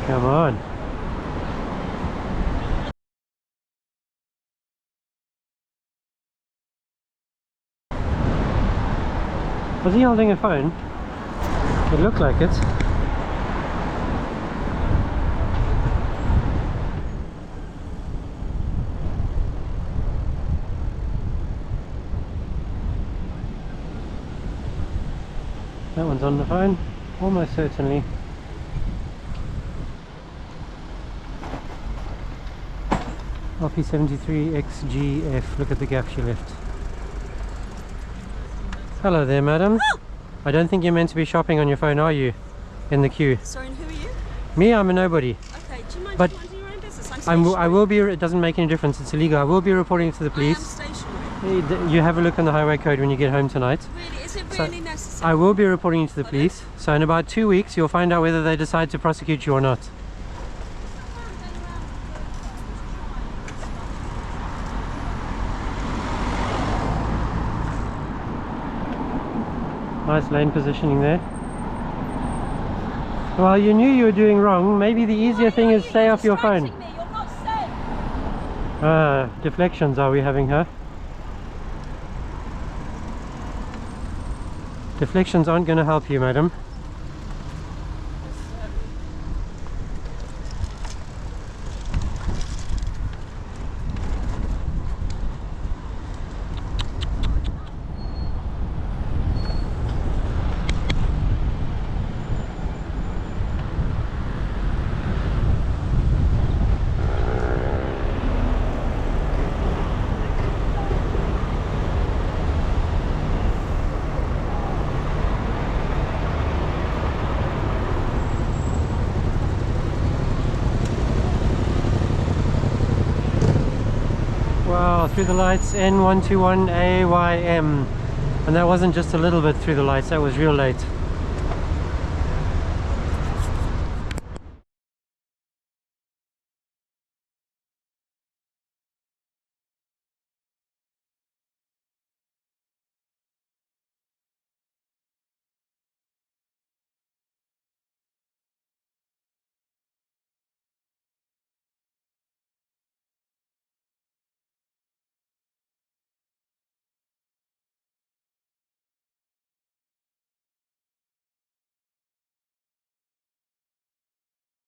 Come on. Was he holding a phone? It looked like it. That one's on the phone, almost certainly. Y33GTE, look at the gap she left. Hello there, madam. I don't think you're meant to be shopping on your phone, are you? In the queue. Sorry, and who are you? Me, I'm a nobody. Okay, do you mind But minding your own business? I will be, it doesn't make any difference, it's illegal. I will be reporting it to the police. I am stationary. You have a look on the highway code when you get home tonight. Really? Is it really necessary? I will be reporting you to the police. So in about 2 weeks you'll find out whether they decide to prosecute you or not. Nice lane positioning there. Well, you knew you were doing wrong. Maybe the easier thing is stay off your phone. Me. You're not safe. Deflections are we having, huh? Deflections aren't going to help you, madam. Wow, through the lights, N121AYM. And that wasn't just a little bit through the lights, that was real late.